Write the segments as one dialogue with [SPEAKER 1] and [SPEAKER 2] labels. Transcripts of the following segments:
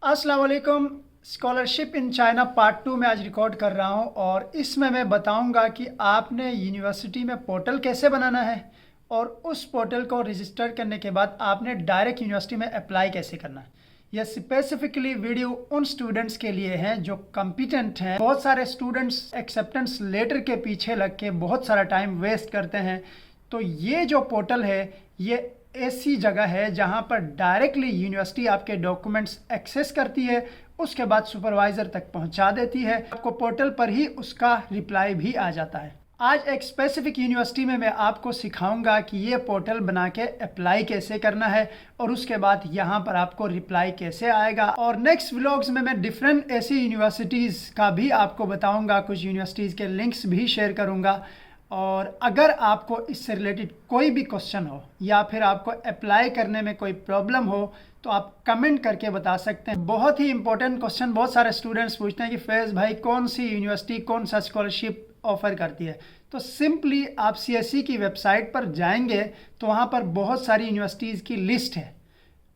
[SPEAKER 1] अस्सलाम वालेकुम। Scholarship in China part 2 में आज रिकॉर्ड कर रहा हूं और इसमें मैं बताऊंगा कि आपने यूनिवर्सिटी में पोर्टल कैसे बनाना है और उस पोर्टल को रजिस्टर करने के बाद आपने डायरेक्ट यूनिवर्सिटी में अप्लाई कैसे करना है। यह स्पेसिफिकली वीडियो उन स्टूडेंट्स के लिए हैं जो कॉम्पिटेंट हैं। बहुत सारे स्टूडेंट्स एक्सेप्टेंस लेटर के पीछे लग के बहुत सारा टाइम वेस्ट करते हैं। तो ये जो पोर्टल है ये ऐसी जगह है जहां पर डायरेक्टली यूनिवर्सिटी आपके डॉक्यूमेंट्स एक्सेस करती है, उसके बाद सुपरवाइज़र तक पहुंचा देती है। आपको पोर्टल पर ही उसका रिप्लाई भी आ जाता है। आज एक स्पेसिफिक यूनिवर्सिटी में मैं आपको सिखाऊंगा कि ये पोर्टल बना के अप्लाई कैसे करना है और उसके बाद यहाँ पर आपको रिप्लाई कैसे आएगा। और नेक्स्ट व्लॉग्स में मैं डिफरेंट ऐसी यूनिवर्सिटीज़ का भी आपको बताऊँगा, कुछ यूनिवर्सिटीज़ के लिंक्स भी शेयर करूँगा। और अगर आपको इससे रिलेटेड कोई भी क्वेश्चन हो या फिर आपको अप्लाई करने में कोई प्रॉब्लम हो तो आप कमेंट करके बता सकते हैं। बहुत ही इंपॉर्टेंट क्वेश्चन बहुत सारे स्टूडेंट्स पूछते हैं कि फैज़ भाई कौन सी यूनिवर्सिटी कौन सा स्कॉलरशिप ऑफ़र करती है। तो सिंपली आप सीएससी की वेबसाइट पर जाएंगे तो वहाँ पर बहुत सारी यूनिवर्सिटीज़ की लिस्ट है।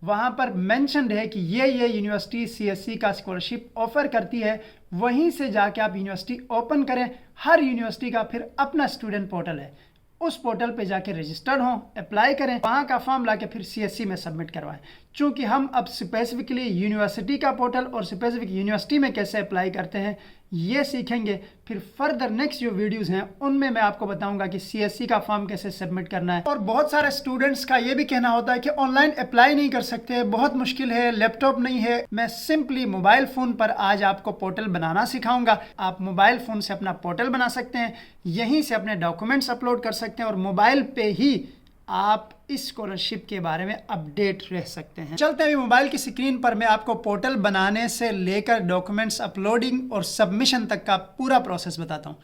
[SPEAKER 1] वहाँ पर मेंशन्ड है कि ये यूनिवर्सिटी सीएससी का स्कॉलरशिप ऑफ़र करती है। वहीं से जाके आप यूनिवर्सिटी ओपन करें। हर यूनिवर्सिटी का फिर अपना स्टूडेंट पोर्टल है, उस पोर्टल पे जाके रजिस्टर्ड हों, अप्लाई करें, वहाँ का फॉर्म लाके फिर सीएससी में सबमिट करवाएं। चूँकि हम अब स्पेसिफिकली यूनिवर्सिटी का पोर्टल और स्पेसिफिक यूनिवर्सिटी में कैसे अप्लाई करते हैं ये सीखेंगे। फिर फर्दर नेक्स्ट जो वीडियोस हैं उनमें मैं आपको बताऊंगा कि सीएससी का फॉर्म कैसे सबमिट करना है। और बहुत सारे स्टूडेंट्स का ये भी कहना होता है कि ऑनलाइन अप्लाई नहीं कर सकते, बहुत मुश्किल है, लैपटॉप नहीं है। मैं सिंपली मोबाइल फ़ोन पर आज आपको पोर्टल बनाना सिखाऊंगा। आप मोबाइल फ़ोन से अपना पोर्टल बना सकते हैं, यहीं से अपने डॉक्यूमेंट्स अपलोड कर सकते हैं और मोबाइल पे ही आप इस स्कॉलरशिप के बारे में अपडेट रह सकते हैं। चलते हैं मोबाइल की स्क्रीन पर। मैं आपको पोर्टल बनाने से लेकर डॉक्यूमेंट्स अपलोडिंग और सबमिशन तक का पूरा प्रोसेस बताता हूँ।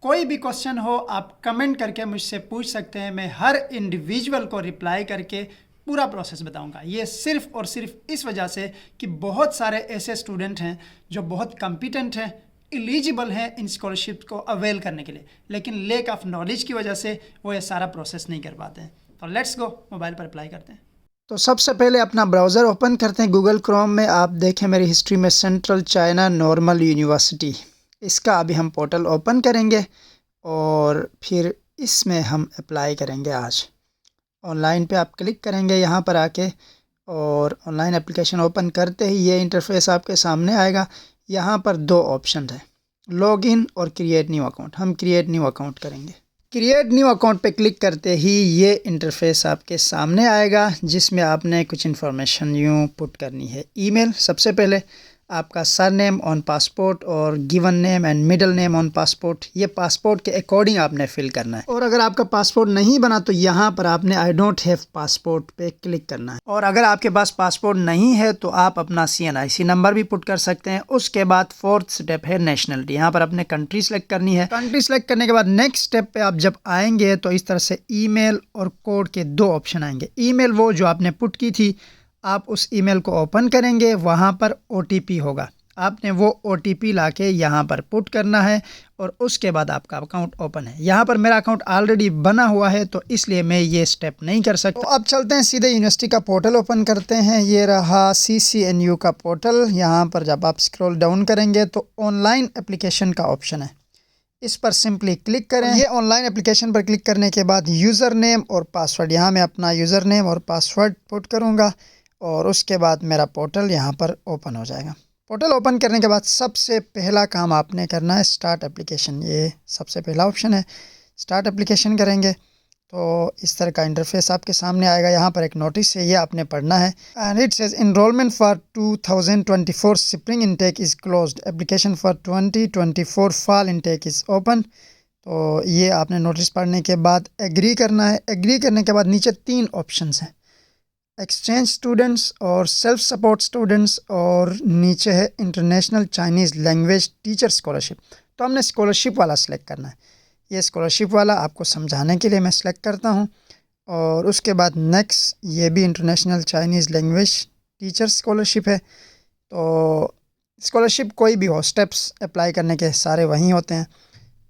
[SPEAKER 1] कोई भी क्वेश्चन हो आप कमेंट करके मुझसे पूछ सकते हैं। मैं हर इंडिविजुअल को रिप्लाई करके पूरा प्रोसेस बताऊंगा। ये सिर्फ और सिर्फ इस वजह से कि बहुत सारे ऐसे स्टूडेंट हैं जो बहुत कॉम्पिटेंट हैं, एलिजिबल हैं इन स्कॉलरशिप को अवेल करने के लिए, लेकिन लेक ऑफ नॉलेज की वजह से वो ये सारा प्रोसेस नहीं कर पाते हैं। तो लेट्स गो मोबाइल पर अप्लाई करते हैं। तो सबसे पहले अपना ब्राउज़र ओपन करते हैं। गूगल क्रोम में आप देखें मेरी हिस्ट्री में सेंट्रल चाइना नॉर्मल यूनिवर्सिटी, इसका अभी हम पोर्टल ओपन करेंगे और फिर इसमें हम अप्लाई करेंगे। आज ऑनलाइन पे आप क्लिक करेंगे यहाँ पर आके और ऑनलाइन एप्लीकेशन ओपन करते ही ये इंटरफेस आपके सामने आएगा। यहाँ पर दो ऑप्शन है, लॉगिन और क्रिएट न्यू अकाउंट। हम क्रिएट न्यू अकाउंट करेंगे। क्रिएट न्यू अकाउंट पे क्लिक करते ही ये इंटरफेस आपके सामने आएगा जिसमें आपने कुछ इन्फॉर्मेशन यूँ पुट करनी है। ईमेल, सबसे पहले आपका सरनेम ऑन पासपोर्ट और given name and middle name on passport, ये पासपोर्ट के अकॉर्डिंग आपने फिल करना है। और अगर आपका पासपोर्ट नहीं बना तो यहाँ पर आपने आई डोंट हैव पासपोर्ट पे क्लिक करना है। और अगर आपके पास पासपोर्ट नहीं है तो आप अपना CNIC नंबर भी पुट कर सकते हैं। उसके बाद फोर्थ स्टेप है नेशनलिटी। यहाँ पर अपने कंट्री सेलेक्ट करनी है। कंट्री सेलेक्ट करने के बाद नेक्स्ट स्टेप पे आप जब आएंगे तो इस तरह से ईमेल और कोड के दो ऑप्शन आएंगे। ईमेल वो जो आपने पुट की थी, आप उस ईमेल को ओपन करेंगे, वहाँ पर OTP होगा, आपने वो OTP लाके यहाँ पर पुट करना है और उसके बाद आपका अकाउंट ओपन है। यहाँ पर मेरा अकाउंट ऑलरेडी बना हुआ है तो इसलिए मैं ये स्टेप नहीं कर सकता। तो अब चलते हैं सीधे यूनिवर्सिटी का पोर्टल ओपन करते हैं। ये रहा CCNU का पोर्टल। यहाँ पर जब आप स्क्रॉल डाउन करेंगे तो ऑनलाइन एप्लीकेशन का ऑप्शन है, इस पर सिंपली क्लिक करें। ये ऑनलाइन एप्लीकेशन पर क्लिक करने के बाद यूज़र नेम और पासवर्ड, यहाँ मैं अपना यूज़र नेम और पासवर्ड पुट करूँगा और उसके बाद मेरा पोर्टल यहाँ पर ओपन हो जाएगा। पोर्टल ओपन करने के बाद सबसे पहला काम आपने करना है स्टार्ट एप्लीकेशन। ये सबसे पहला ऑप्शन है, स्टार्ट एप्लीकेशन करेंगे तो इस तरह का इंटरफेस आपके सामने आएगा। यहाँ पर एक नोटिस है, ये आपने पढ़ना है। And it says enrolment for 2024 spring intake is closed, application for 2024 fall intake is open. तो ये आपने नोटिस पढ़ने के बाद एग्री करना है। एग्री करने के बाद नीचे 3 ऑप्शंस हैं, एक्सचेंज स्टूडेंट्स और सेल्फ सपोर्ट स्टूडेंट्स और नीचे है international Chinese language teacher scholarship. तो हमने स्कॉलरशिप वाला सेलेक्ट करना है। ये स्कॉलरशिप वाला आपको समझाने के लिए मैं सेलेक्ट करता हूँ। और उसके बाद नेक्स्ट, ये भी international Chinese language teacher scholarship है। तो स्कॉलरशिप कोई भी हो, स्टेप्स अप्लाई करने के सारे वहीं होते हैं।